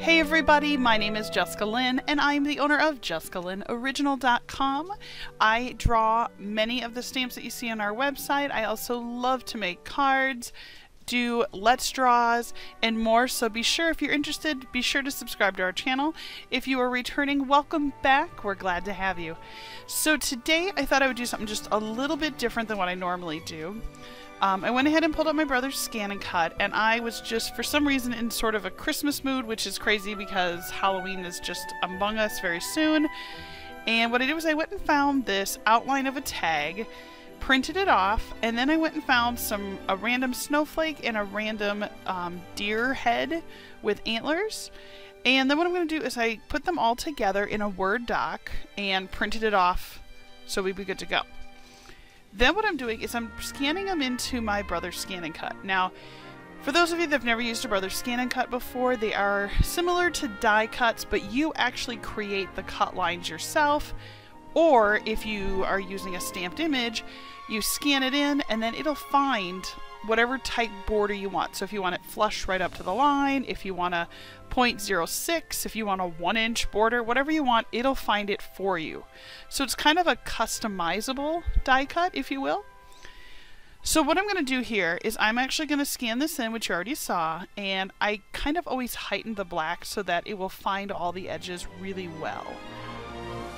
Hey everybody, my name is Jessica Lynn and I'm the owner of JessicaLynnOriginal.com. I draw many of the stamps that you see on our website. I also love to make cards, do Let's Draws, and more, so be sure, if you're interested, be sure to subscribe to our channel. If you are returning, welcome back. We're glad to have you. So today I thought I would do something just a little bit different than what I normally do. I went ahead and pulled up my brother's Scan and Cut, and I was just, for some reason, in sort of a Christmas mood, which is crazy because Halloween is just among us very soon. And what I did was I went and found this outline of a tag, printed it off, and then I went and found a random snowflake and a random deer head with antlers. And then what I'm going to do is I put them all together in a Word doc and printed it off so we'd be good to go. Then what I'm doing is I'm scanning them into my brother's Scan and Cut. Now, for those of you that have never used a brother's Scan and Cut before, they are similar to die cuts, but you actually create the cut lines yourself. Or if you are using a stamped image, you scan it in and then it'll find whatever type border you want. So if you want it flush right up to the line, if you want a 0.06, if you want a 1-inch border, whatever you want, it'll find it for you. So it's kind of a customizable die cut, if you will. So what I'm going to do here is I'm actually going to scan this in, which you already saw, and I kind of always heighten the black so that it will find all the edges really well.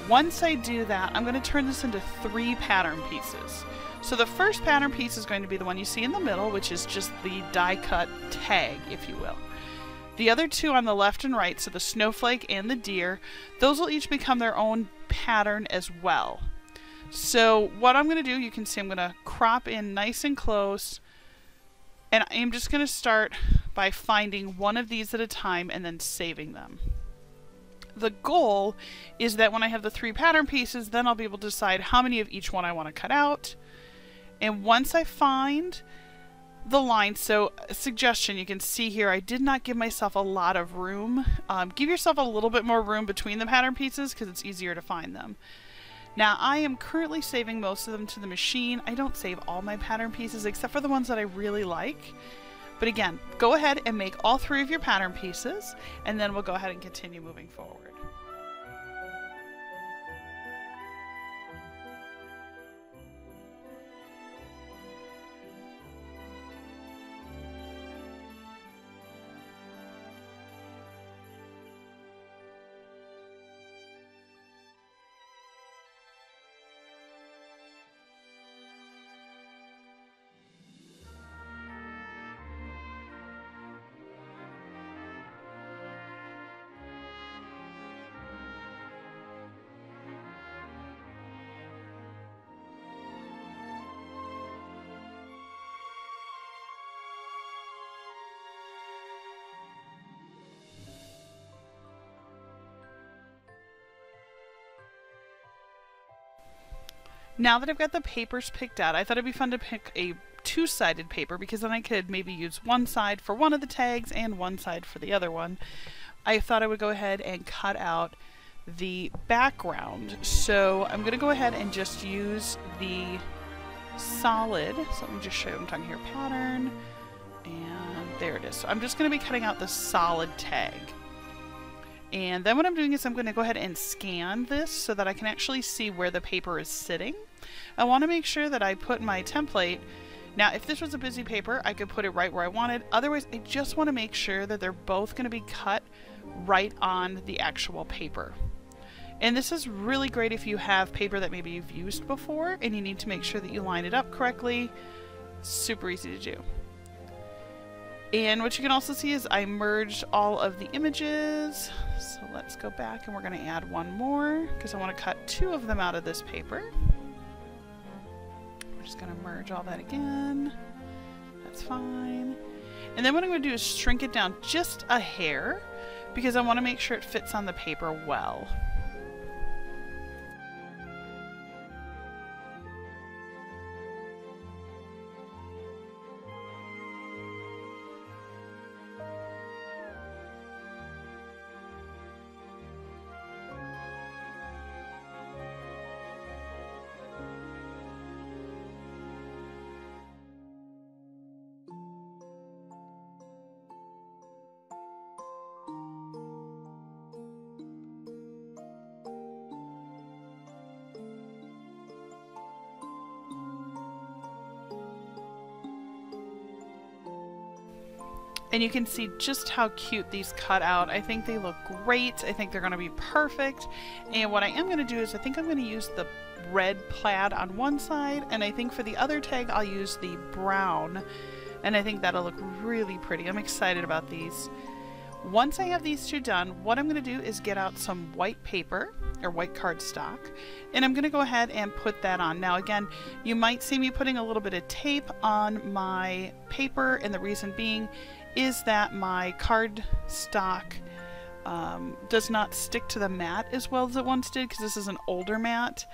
Once I do that, I'm going to turn this into 3 pattern pieces. So the first pattern piece is going to be the one you see in the middle, which is just the die cut tag, if you will. The other 2 on the left and right, so the snowflake and the deer, those will each become their own pattern as well. So what I'm going to do, you can see I'm going to crop in nice and close, and I'm just going to start by finding one of these at a time and then saving them. The goal is that when I have the 3 pattern pieces, then I'll be able to decide how many of each one I want to cut out. And once I find the line, so a suggestion, you can see here, I did not give myself a lot of room. Give yourself a little bit more room between the pattern pieces because it's easier to find them. Now I am currently saving most of them to the machine. I don't save all my pattern pieces except for the ones that I really like. But again, go ahead and make all 3 of your pattern pieces, and then we'll go ahead and continue moving forward. Now that I've got the papers picked out, I thought it'd be fun to pick a 2-sided paper because then I could maybe use one side for one of the tags and one side for the other one. I thought I would go ahead and cut out the background. So I'm going to go ahead and just use the solid. So let me just show you what I'm talking here. Pattern. And there it is. So I'm just going to be cutting out the solid tag. And then what I'm doing is I'm going to go ahead and scan this so that I can actually see where the paper is sitting. I want to make sure that I put my template. Now, if this was a busy paper, I could put it right where I wanted. Otherwise, I just want to make sure that they're both going to be cut right on the actual paper. And this is really great if you have paper that maybe you've used before and you need to make sure that you line it up correctly. Super easy to do. And what you can also see is I merged all of the images. So let's go back and we're going to add one more because I want to cut 2 of them out of this paper. We're just going to merge all that again. That's fine. And then what I'm going to do is shrink it down just a hair because I want to make sure it fits on the paper well. And you can see just how cute these cut out. I think they look great. I think they're going to be perfect. And what I am going to do is I think I'm going to use the red plaid on one side, and I think for the other tag I'll use the brown, and I think that'll look really pretty. I'm excited about these. Once I have these two done, what I'm going to do is get out some white paper or white cardstock, and I'm going to go ahead and put that on. Now again, you might see me putting a little bit of tape on my paper, and the reason being is that my cardstock does not stick to the mat as well as it once did, because this is an older mat,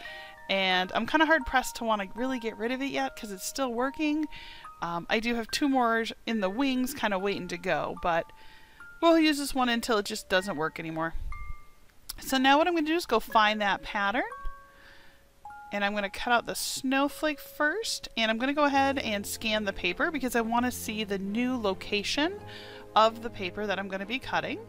and I'm kind of hard pressed to want to really get rid of it yet because it's still working. I do have two more in the wings kind of waiting to go, but we'll use this one until it just doesn't work anymore. So now what I'm going to do is go find that pattern, and I'm going to cut out the snowflake first, and I'm going to go ahead and scan the paper because I want to see the new location of the paper that I'm going to be cutting.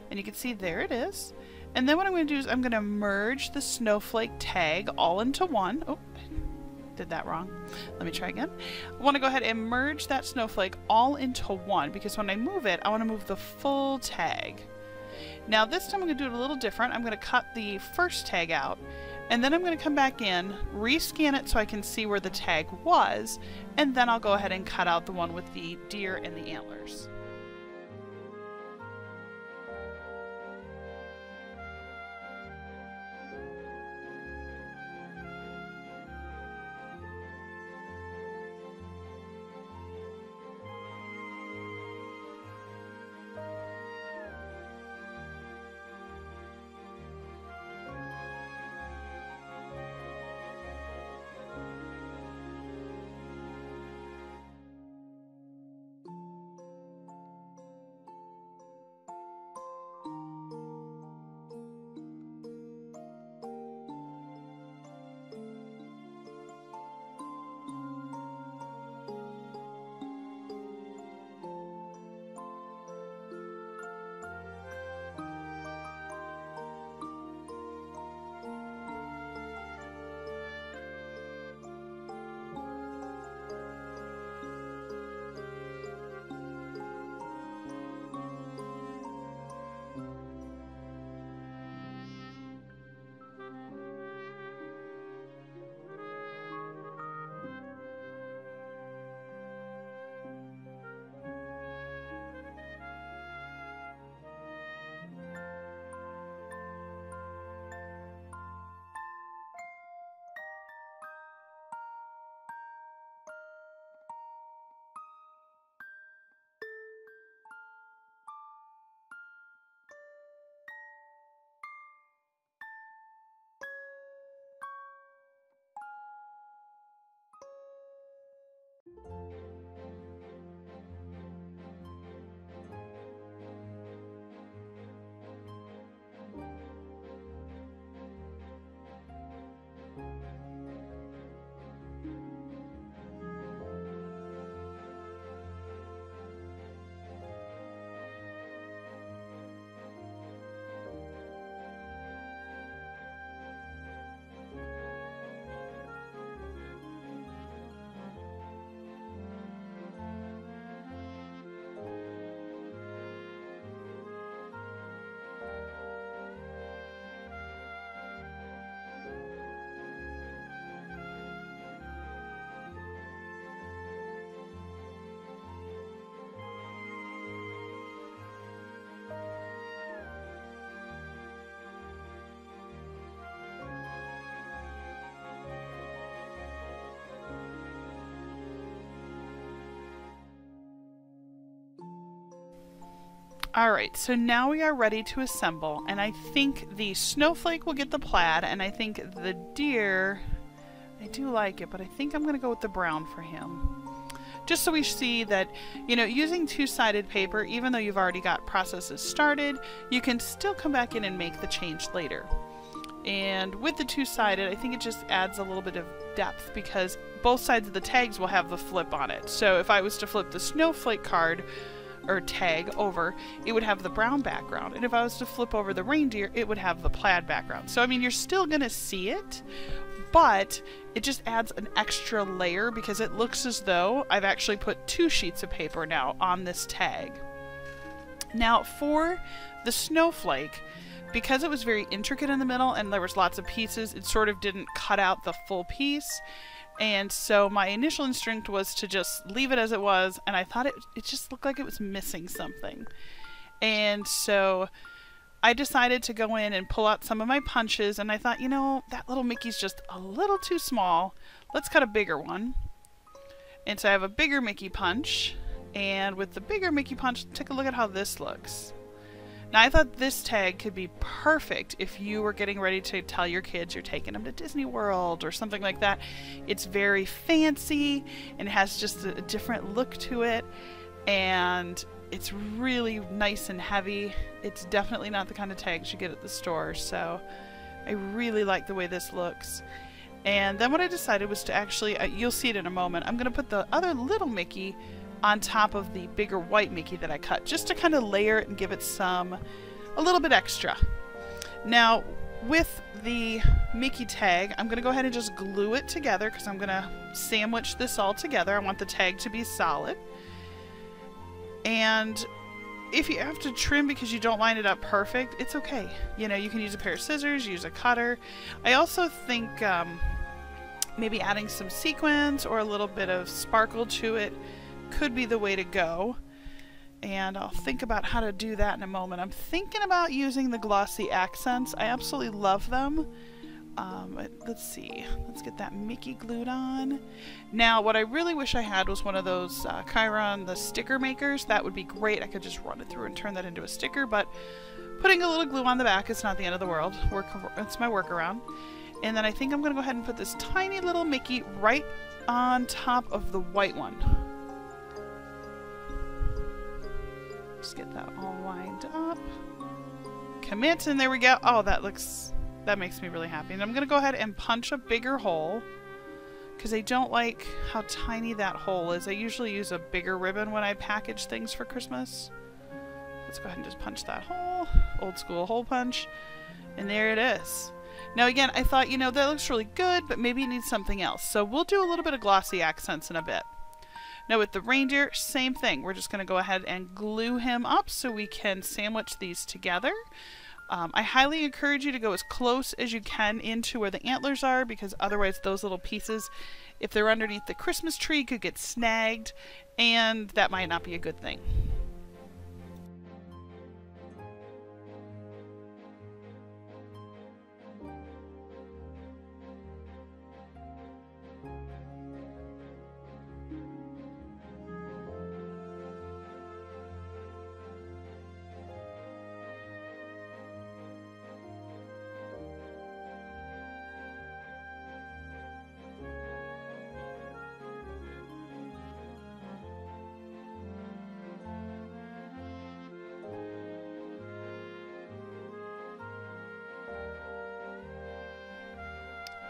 And you can see there it is. And then what I'm going to do is I'm going to merge the snowflake tag all into one. Oh, did that wrong. Let me try again. I want to go ahead and merge that snowflake all into one, because when I move it, I want to move the full tag. Now this time I'm going to do it a little different. I'm going to cut the first tag out, and then I'm going to come back in, rescan it so I can see where the tag was, and then I'll go ahead and cut out the one with the deer and the antlers. Alright, so now we are ready to assemble, and I think the snowflake will get the plaid, and I think the deer, I do like it, but I think I'm going to go with the brown for him. Just so we see that, you know, using two-sided paper, even though you've already got processes started, you can still come back in and make the change later. And with the two-sided, I think it just adds a little bit of depth, because both sides of the tags will have the flip on it. So if I was to flip the snowflake card, or tag over, it would have the brown background, and if I was to flip over the reindeer, it would have the plaid background. So I mean, you're still gonna see it, but it just adds an extra layer because it looks as though I've actually put 2 sheets of paper now on this tag. Now for the snowflake, because it was very intricate in the middle and there was lots of pieces, it sort of didn't cut out the full piece. And so my initial instinct was to just leave it as it was, and I thought it just looked like it was missing something. And so I decided to go in and pull out some of my punches, and I thought, you know, that little Mickey's just a little too small. Let's cut a bigger one. And so I have a bigger Mickey punch, and with the bigger Mickey punch, take a look at how this looks. Now, I thought this tag could be perfect if you were getting ready to tell your kids you're taking them to Disney World or something like that. It's very fancy and it has just a different look to it, and it's really nice and heavy. It's definitely not the kind of tags you get at the store, so I really like the way this looks. And then what I decided was to actually, you'll see it in a moment, I'm going to put the other little Mickey on top of the bigger white Mickey that I cut, just to kind of layer it and give it a little bit extra. Now, with the Mickey tag, I'm going to go ahead and just glue it together because I'm going to sandwich this all together. I want the tag to be solid. And if you have to trim because you don't line it up perfect, it's okay. You know, you can use a pair of scissors, use a cutter. I also think maybe adding some sequins or a little bit of sparkle to it could be the way to go, and I'll think about how to do that in a moment. I'm thinking about using the glossy accents. I absolutely love them. Let's see, let's get that Mickey glued on. Now what I really wish I had was one of those Chiron, the sticker makers. That would be great. I could just run it through and turn that into a sticker, but putting a little glue on the back is not the end of the world. It's my workaround. And then I think I'm going to go ahead and put this tiny little Mickey right on top of the white one. Just get that all lined up. Commit, and there we go. Oh, that makes me really happy. And I'm going to go ahead and punch a bigger hole because I don't like how tiny that hole is. I usually use a bigger ribbon when I package things for Christmas. Let's go ahead and just punch that hole. Old school hole punch. And there it is. Now again, I thought, you know, that looks really good, but maybe it needs something else. So we'll do a little bit of glossy accents in a bit. Now with the reindeer, same thing. We're just going to go ahead and glue him up so we can sandwich these together. I highly encourage you to go as close as you can into where the antlers are, because otherwise those little pieces, if they're underneath the Christmas tree, could get snagged, and that might not be a good thing.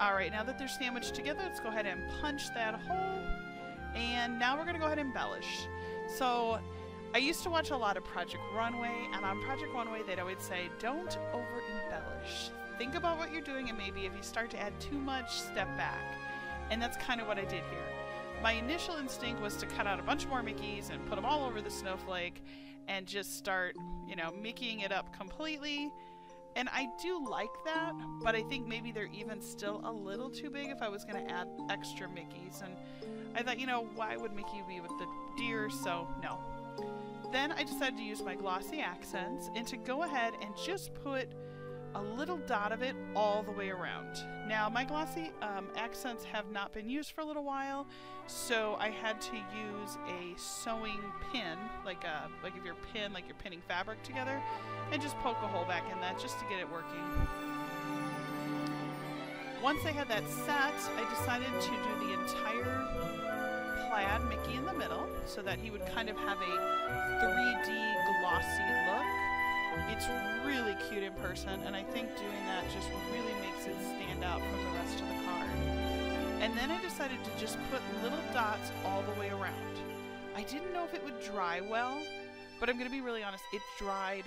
Alright, now that they're sandwiched together, let's go ahead and punch that hole. And now we're going to go ahead and embellish. So, I used to watch a lot of Project Runway, and on Project Runway they'd always say, don't over-embellish. Think about what you're doing, and maybe if you start to add too much, step back. And that's kind of what I did here. My initial instinct was to cut out a bunch more Mickeys and put them all over the snowflake and just start, you know, Mickeying it up completely. And I do like that, but I think maybe they're even still a little too big if I was going to add extra Mickeys. And I thought, you know, why would Mickey be with the deer? So, no. Then I decided to use my glossy accents and to go ahead and just put a little dot of it all the way around. Now, my glossy accents have not been used for a little while, so I had to use a sewing pin, like if you're pinning fabric together, and just poke a hole back in that just to get it working. Once I had that set, I decided to do the entire plaid Mickey in the middle so that he would kind of have a 3D glossy look. It's really cute in person, and I think doing that just really makes it stand out from the rest of the card. And then I decided to just put little dots all the way around. I didn't know if it would dry well, but I'm going to be really honest, it dried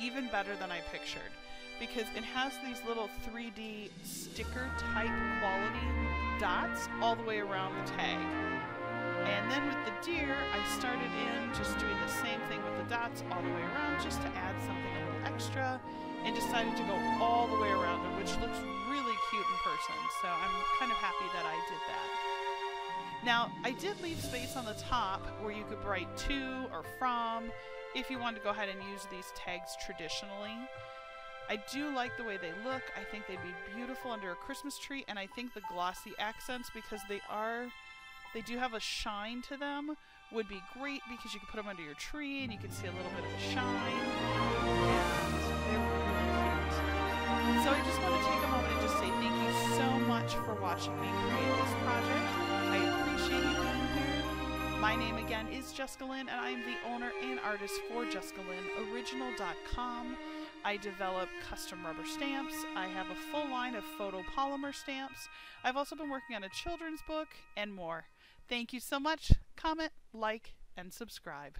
even better than I pictured. because it has these little 3D sticker type quality dots all the way around the tag. And then with the deer, I started in just doing the same thing with the dots all the way around just to add something a little extra, and decided to go all the way around them, which looks really cute in person. So I'm kind of happy that I did that. Now, I did leave space on the top where you could write to or from if you wanted to go ahead and use these tags traditionally. I do like the way they look. I think they'd be beautiful under a Christmas tree, and I think the glossy accents, because they do have a shine to them, would be great because you could put them under your tree and you can see a little bit of a shine. And they're really cute. So I just want to take a moment and just say thank you so much for watching me create this project. I appreciate you being here. My name again is Jessica Lynn, and I am the owner and artist for JessicaLynnOriginal.com. I develop custom rubber stamps. I have a full line of photopolymer stamps. I've also been working on a children's book and more. Thank you so much. Comment, like, and subscribe.